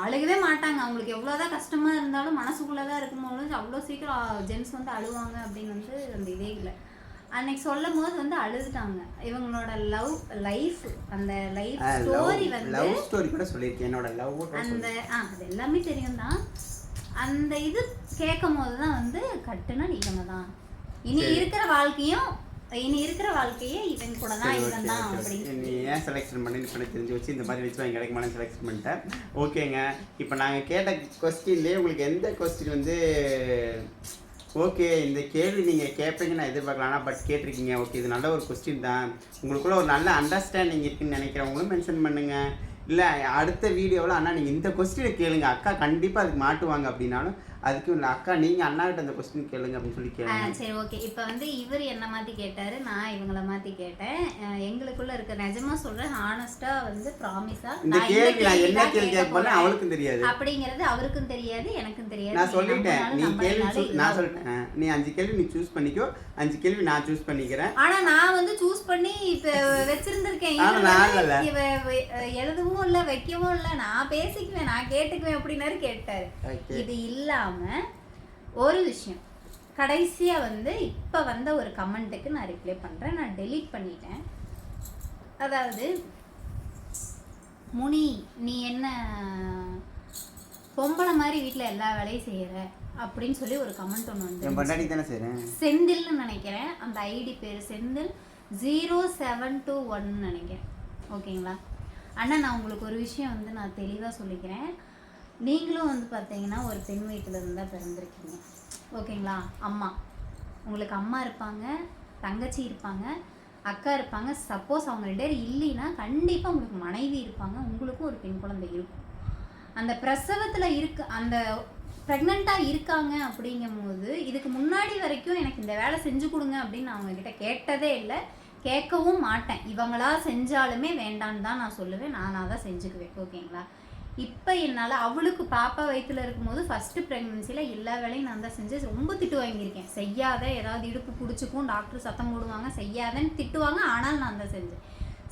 அழுகவே மாட்டாங்க. அவங்களுக்கு எவ்வளோதான் கஷ்டமாக இருந்தாலும் மனசுக்குள்ளே தான் இருக்கும்போது அவ்வளோ சீக்கிரம் ஜென்ஸ் வந்து அழுவாங்க அப்படின்னு வந்து அந்த இதே இல்லை. அன்னைக்கு சொல்லும் போது வந்து அழுதுட்டாங்க. இவங்களோட லைஃப் அந்த லைஃப் ஸ்டோரி வந்து லவ் ஸ்டோரி கூட சொல்லியிருக்கேன். என்னோட லவ் அந்த அது எல்லாமே தெரியும் தான். அந்த இது கேட்கும் போது தான் வந்து கட்டுனா இவங்க தான் இனி இருக்கிற வாழ்க்கையே இவங்க கூட தான் இவன் தான் அப்படின்னு. நீ ஏன் செலெக்ஷன் பண்ணி இப்போ தெரிஞ்சு வச்சு இந்த மாதிரி வச்சு வாங்கி கிடைக்குமான செலெக்ஷன் பண்ணிட்டேன். ஓகேங்க, இப்போ நாங்கள் கேட்ட கொஸ்டின்லேயே உங்களுக்கு எந்த கொஸ்டின் வந்து ஓகே இந்த கேள்வி நீங்கள் கேட்பீங்க நான் எதிர்பார்க்கலாம், பட் கேட்டிருக்கீங்க, ஓகே இது நல்ல ஒரு கொஸ்டின் தான், உங்களுக்குள்ள ஒரு நல்ல அண்டர்ஸ்டாண்டிங் இருக்குன்னு நினைக்கிறவங்களும் மென்ஷன் பண்ணுங்கள். இல்லை அடுத்த வீடியோவில் அண்ணா நீங்கள் இந்த கொஸ்டினை கேளுங்க, அக்கா கண்டிப்பாக அதுக்கு மாட்டுவாங்க அப்படின்னாலும் அதுக்கும் இல்லை அக்கா நீங்கள் அண்ணாகிட்ட அந்த கொஸ்டின் கேளுங்க அப்படின்னு சொல்லி கேளுங்க. சரி ஓகே. இப்போ வந்து இவர் என்ன மாற்றி கேட்டார், நான் இவங்கள மாற்றி கேட்டேன். எங்களுக்குள்ள இருக்க நிஜமா சொல்கிறேன், ஹானஸ்ட்டாக வந்து ப்ராமிஸாக இந்த கேள்வி நான் என்ன கேள்வி கேட்பேன் அவளுக்கும் தெரியாது அப்படிங்கிறது அவருக்கும் தெரியாது எனக்கும் தெரியாது. நான் சொல்லிட்டேன் நீ கேள்வி நான் சொல்லிட்டேன் நீ 5 கேள்வி நீ சூஸ் பண்ணிக்கோ, 5 கேள்வி நான் சூஸ் பண்ணிக்கிறேன். ஆனால் நான் வந்து சூஸ் பண்ணி இப்போ வச்சிருந்திருக்கேன். எழுதவும் இல்லை வைக்கவும் இல்லை, நான் பேசிக்குவேன் நான் கேட்டுக்குவேன் அப்படின்னாரு கேட்டார். இது இல்லாமல் ஒரு விஷயம் கடைசியாக வந்து இப்போ வந்த ஒரு கமெண்ட்டுக்கு நான் ரிப்ளை பண்ணுறேன். நான் டெலீட் பண்ணிட்டேன். அதாவது முனி நீ என்ன பொம்பளை மாதிரி வீட்டில் எல்லா வேலையும் செய்கிற அப்படின்னு சொல்லி ஒரு கமெண்ட் ஒன்று வந்து செந்தில்னு நினைக்கிறேன். அந்த ஐடி பேர் செந்தில் 0721 நினைக்கிறேன். ஓகேங்களா அண்ணா, நான் உங்களுக்கு ஒரு விஷயம் வந்து நான் தெளிவாக சொல்லிக்கிறேன். நீங்களும் வந்து பார்த்தீங்கன்னா ஒரு பெண் வீட்டில் இருந்தால் பிறந்திருக்கீங்க. ஓகேங்களா, அம்மா உங்களுக்கு அம்மா இருப்பாங்க, தங்கச்சி இருப்பாங்க, அக்கா இருப்பாங்க. சப்போஸ் அவங்க 2 பேர் இல்லைன்னா கண்டிப்பாக உங்களுக்கு மனைவி இருப்பாங்க, உங்களுக்கும் ஒரு பெண் குழந்தை இருக்கும். அந்த பிரசவத்தில் அந்த ப்ரெக்னெண்ட்டாக இருக்காங்க அப்படிங்கும் போது இதுக்கு முன்னாடி வரைக்கும் எனக்கு இந்த வேலை செஞ்சு கொடுங்க அப்படின்னு நான் அவங்கக்கிட்ட கேட்டதே இல்லை, கேட்கவும் மாட்டேன். இவங்களா செஞ்சாலுமே வேண்டான்னு தான் நான் சொல்லுவேன், நானாக தான் செஞ்சுக்குவேன். ஓகேங்களா, இப்போ என்னால் அவளுக்கு பாப்பா வயிற்றுல இருக்கும்போது ஃபஸ்ட்டு ப்ரெக்னென்சியில் எல்லா வேலையும் நான் தான் செஞ்சு ரொம்ப திட்டு வாங்கியிருக்கேன். செய்யாத, ஏதாவது இடுப்பு பிடிச்சிக்கும், டாக்டர் சத்தம் போடுவாங்க, செய்யாதன்னு திட்டுவாங்க, ஆனால் நான் தான் செஞ்சேன்.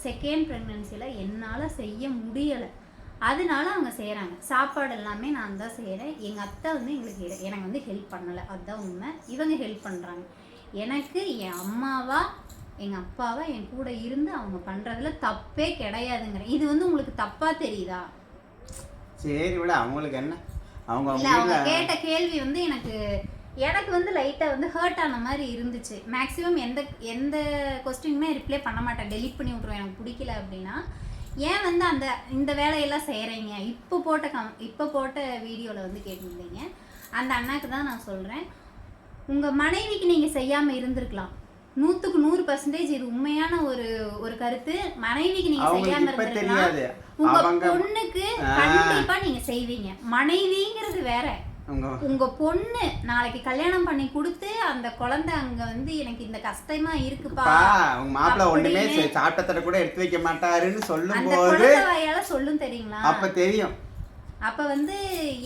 செகண்ட் ப்ரெக்னென்சியில் என்னால் செய்ய முடியலை, அதனால அவங்க செய்கிறாங்க. சாப்பாடு எல்லாமே நான் தான் செய்கிறேன். எங்கள் அத்தை வந்து எனக்கு வந்து ஹெல்ப் பண்ணலை, அதுதான் உண்மை. இவங்க ஹெல்ப் பண்ணுறாங்க. எனக்கு என் அம்மாவா எங்கள் அப்பாவா என் கூட இருந்து அவங்க பண்ணுறதுல தப்பே கிடையாதுங்கிறேன். இது வந்து உங்களுக்கு தப்பாக தெரியுதா? சரி விட, அவங்களுக்கு என்ன, அவங்க கேட்ட கேள்வி வந்து எனக்கு வந்து லைட்டாக வந்து ஹர்ட் ஆன மாதிரி இருந்துச்சு. மேக்ஸிமம் எந்த கொஸ்டினுமே ரிப்ளை பண்ண மாட்டேன், டெலீட் பண்ணி விட்ருவேன் எனக்கு பிடிக்கல அப்படின்னா. ஏன் வந்து இந்த வேலையெல்லாம் செய்கிறீங்க இப்போ போட்ட வீடியோவில் வந்து கேட்டிருந்தீங்க. அந்த அண்ணாக்கு தான் நான் சொல்கிறேன், உங்கள் மனைவிக்கு நீங்கள் செய்யாமல் இருந்திருக்கலாம். 100க்கு 100% இது உண்மையான ஒரு கருத்து. மனைவிக்கு நீங்க செய்யாம இருந்திருக்கலாம், உங்க பொண்ணுக்கு கண்டிப்பா நீங்க செய்வீங்க. மனைவிங்கிறது வேற. உங்க பொண்ணு நாளைக்கு கல்யாணம் பண்ணி கொடுத்து அந்த குழந்தை அங்க வந்து எனக்கு இந்த கஷ்டமா இருக்குப்பா, உங்க மாப்பிள்ளை ஒண்ணுமே சாப்பிட்டத கூட எடுத்து வைக்க மாட்டாருன்னு சொல்லும்போது வாயால சொல்லும் தெரியுங்களா, அப்ப தெரியும். அப்ப வந்து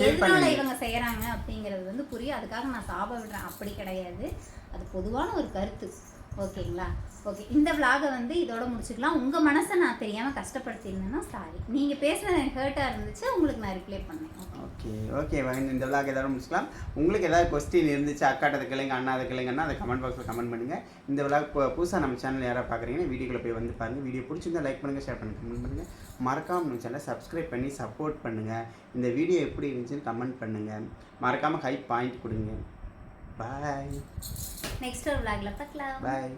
எதனால இவங்க செய்யறாங்க அப்படிங்கிறது வந்து புரியும். அதுக்காக நான் சாப விடுறேன் அப்படி கிடையாது, அது பொதுவான ஒரு கருத்து. ஓகேங்களா, ஓகே. இந்த விளாகை வந்து இதோட முடிச்சுக்கலாம். உங்கள் மனசை நான் தெரியாமல் கஷ்டப்படுத்தியிருந்தேன்னா சாரி. நீங்கள் பேசுனது எனக்கு ஹர்ட்டாக இருந்துச்சு, உங்களுக்கு நான் ரிப்ளை பண்ணேன். ஓகே இந்த விளாக் ஏதாவது முடிச்சுக்கலாம். உங்களுக்கு ஏதாவது கொஸ்டின் இருந்துச்சு, அக்காட்டதை கேளுங்க, அண்ணாதை கேளுங்கன்னா அதை கமெண்ட் பாக்ஸில் கமெண்ட் பண்ணுங்கள். இந்த விளாக் புதுசாக நம்ம சேனல் யாராவது பார்க்குறீங்கன்னா வீடியோக்குள்ளே போய் வந்து பாருங்கள். வீடியோ பிடிச்சிருந்தா லைக் பண்ணுங்கள், ஷேர் பண்ணுங்கள், கமெண்ட் பண்ணுங்கள். மறக்காமல் நம்ம சேனலை சப்ஸ்கிரைப் பண்ணி சப்போர்ட் பண்ணுங்கள். இந்த வீடியோ எப்படி இருந்துச்சுன்னு கமெண்ட் பண்ணுங்கள். மறக்காமல் ஹை பாயிண்ட் கொடுங்க. பாய். நெக்ஸ்ட் ஒரு விளாக்ல பார்க்கலாம். பாய்.